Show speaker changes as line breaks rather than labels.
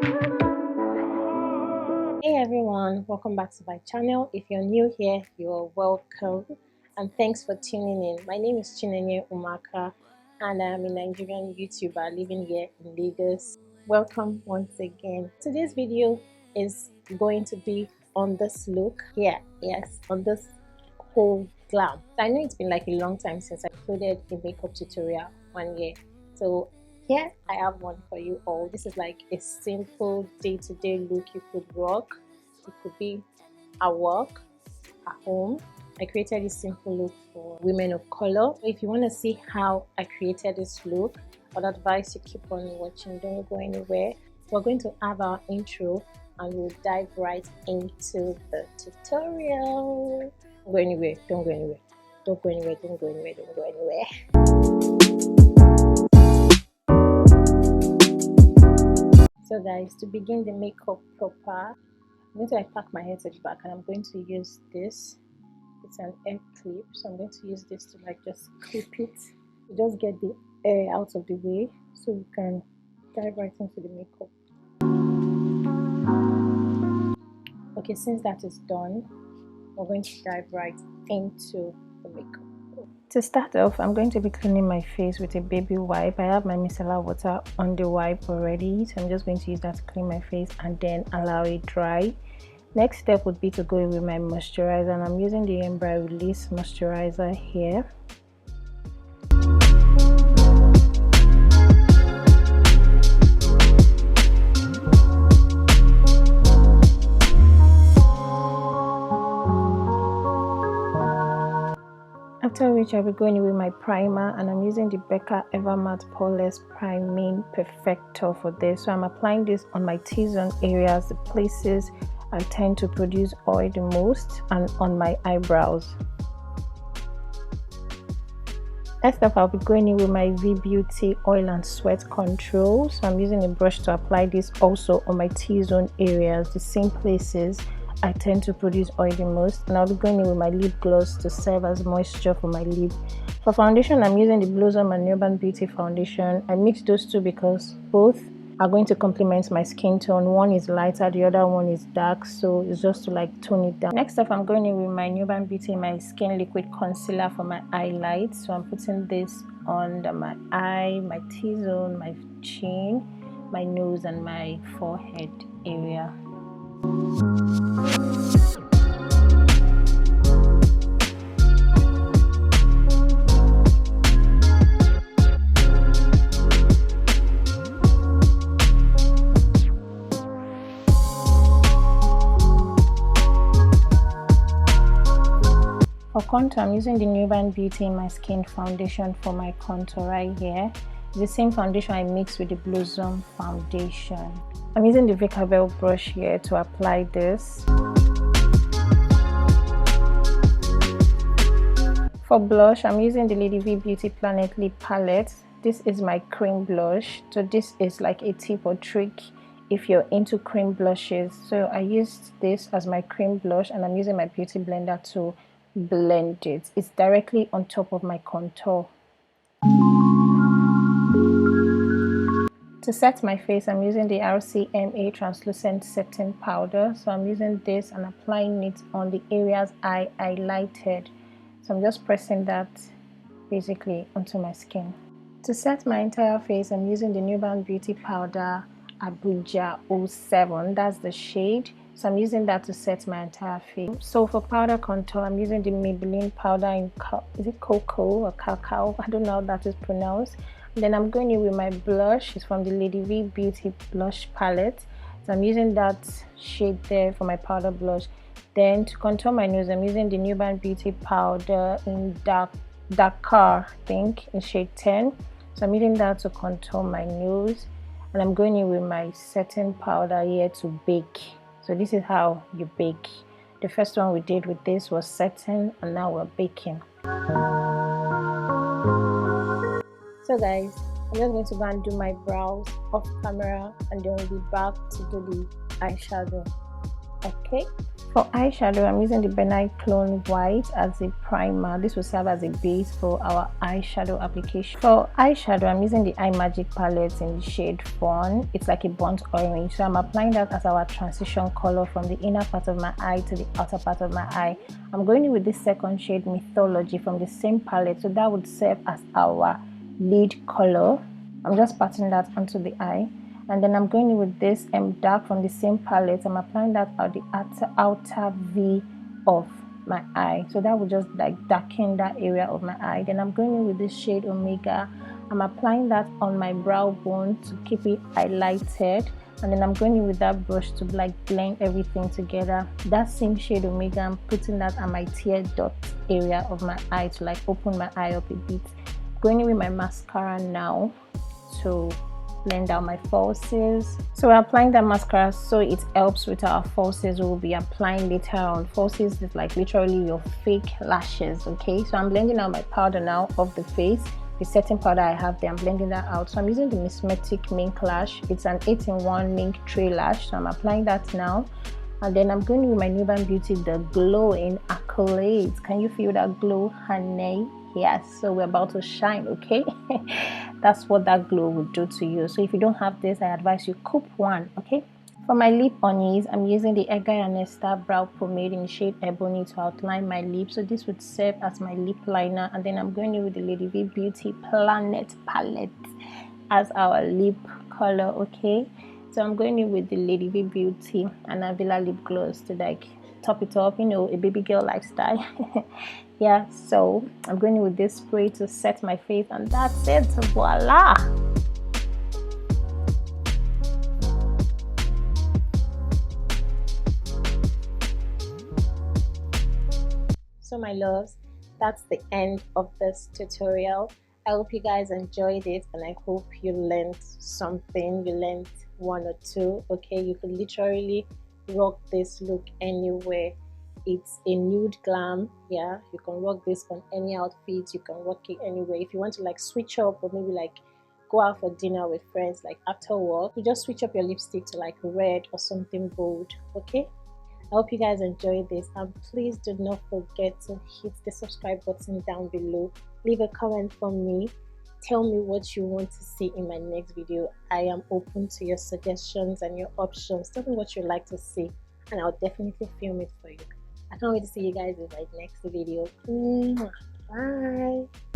Hey everyone, welcome back to my channel. If you're new here, you're welcome and thanks for tuning in. My name is ITSS.NENYEEE and I'm a Nigerian YouTuber living here in Lagos. Welcome once again. Today's video is going to be on this look here, yes, on this whole glam. So I know it's been like a long time since I uploaded a makeup tutorial 1 year, so here I have one for you all. This is like a simple day-to-day look you could rock. It could be at work, at home. I created this simple look for women of color. So if you want to see how I created this look, I'd advise you keep on watching, don't go anywhere. We're going to have our intro and we'll dive right into the tutorial. Don't go anywhere, don't go anywhere, don't go anywhere, don't go anywhere, don't go anywhere. So guys, to begin the makeup proper, I'm going to like pack my hair to the back and I'm going to use this. It's an air clip, so I'm going to use this to like just clip it to just get the air out of the way so we can dive right into the makeup. Okay, since that is done, we're going to dive right into the makeup. To start off, I'm going to be cleaning my face with a baby wipe. I have my micellar water on the wipe already, so I'm just going to use that to clean my face and then allow it dry. Next step would be to go with my moisturizer, and I'm using the Ember Release moisturizer here. After which I'll be going with my primer, and I'm using the Becca Evermatte Poreless Priming Perfector for this. So I'm applying this on my T-zone areas, the places I tend to produce oil the most, and on my eyebrows. Next up, I'll be going in with my V-Beauty Oil and Sweat Control. So I'm using a brush to apply this also on my T-zone areas, the same places I tend to produce oil the most, and I'll be going in with my lip gloss to serve as moisture for my lip. For foundation, I'm using the Blossom and Urban Beauty foundation. I mix those two because both are going to complement my skin tone. One is lighter, the other one is dark, so it's just to like tone it down. Next up, I'm going in with my Urban Beauty my skin liquid concealer for my highlight. So I'm putting this under my eye, my T-zone, my chin, my nose, and my forehead area. For contour, I'm using the Urban Beauty my skin foundation for my contour right here. It's the same foundation I mixed with the Blossom foundation. I'm using the Vicabel brush here to apply this. For blush, I'm using the Lady V Beauty Planet Lip Palette. This is my cream blush. So this is like a tip or trick if you're into cream blushes. So I used this as my cream blush, and I'm using my beauty blender to blend it. It's directly on top of my contour. To set my face, I'm using the RCMA translucent setting powder. So I'm using this and applying it on the areas I highlighted. So I'm just pressing that basically onto my skin. To set my entire face, I'm using the Urban Beauty powder Abuja 07. That's the shade. So I'm using that to set my entire face. So for powder contour, I'm using the Maybelline powder in is it cocoa or cacao? I don't know how that is pronounced. And then I'm going in with my blush. It's from the Lady V Beauty blush palette. So I'm using that shade there for my powder blush. Then to contour my nose, I'm using the Urban Beauty powder in darker, I think, in shade 10. So I'm using that to contour my nose. And I'm going in with my setting powder here to bake. So this is how you bake. The first one we did with this was setting, and now we're baking. So guys, I'm just going to go and do my brows off camera, and then we'll be back to do the eyeshadow. Okay, For eyeshadow, I'm using the Benign Clone White as a primer. This will serve as a base for our eyeshadow application. For eyeshadow, I'm using the Eye Magic palette in the shade Fawn. It's like a burnt orange. So I'm applying that as our transition color from the inner part of my eye to the outer part of my eye. I'm going in with this second shade, Mythology, from the same palette. So that would serve as our lead color. I'm just patting that onto the eye. And then I'm going in with this dark from the same palette. I'm applying that at the outer V of my eye. So that will just like darken that area of my eye. Then I'm going in with this shade Omega. I'm applying that on my brow bone to keep it highlighted. And then I'm going in with that brush to like blend everything together. That same shade Omega, I'm putting that on my tear dot area of my eye to like open my eye up a bit. Going in with my mascara now to blend out my falsies. So we're applying that mascara so it helps with our falsies. We'll be applying later on. Falsies is like literally your fake lashes. Okay, so I'm blending out my powder now of the face. The setting powder I have there, I'm blending that out. So I'm using the Mismetic Mink Lash. It's an 8-in-1 mink tray lash. So I'm applying that now. And then I'm going with my Nuban Beauty, the Glow in Accolades. Can you feel that glow, honey? Yes, so we're about to shine, okay? That's what that glow will do to you. So if you don't have this, I advise you coupe one, okay? For my lip unis, I'm using the Edgar & Esther Brow Pomade in the shade Ebony to outline my lips. So this would serve as my lip liner. And then I'm going in with the Lady V Beauty Planet Palette as our lip color, okay? So I'm going in with the Lady V Beauty and Avila lip gloss to like top it up, you know, a baby girl lifestyle. Yeah, so I'm going in with this spray to set my face, and that's it. Voila! So my loves, that's the end of this tutorial. I hope you guys enjoyed it, and I hope you learned something. You learned one or two. Okay, you could literally rock this look anywhere. It's a nude glam. Yeah, you can rock this on any outfit. You can rock it anywhere. If you want to like switch up, or maybe like go out for dinner with friends, like after work, you just switch up your lipstick to like red or something bold. Okay, I hope you guys enjoyed this, and please do not forget to hit the subscribe button down below. Leave a comment for me. Tell me what you want to see in my next video. I am open to your suggestions and your options. Tell me what you'd like to see, and I'll definitely film it for you. I can't wait to see you guys in my next video. Bye.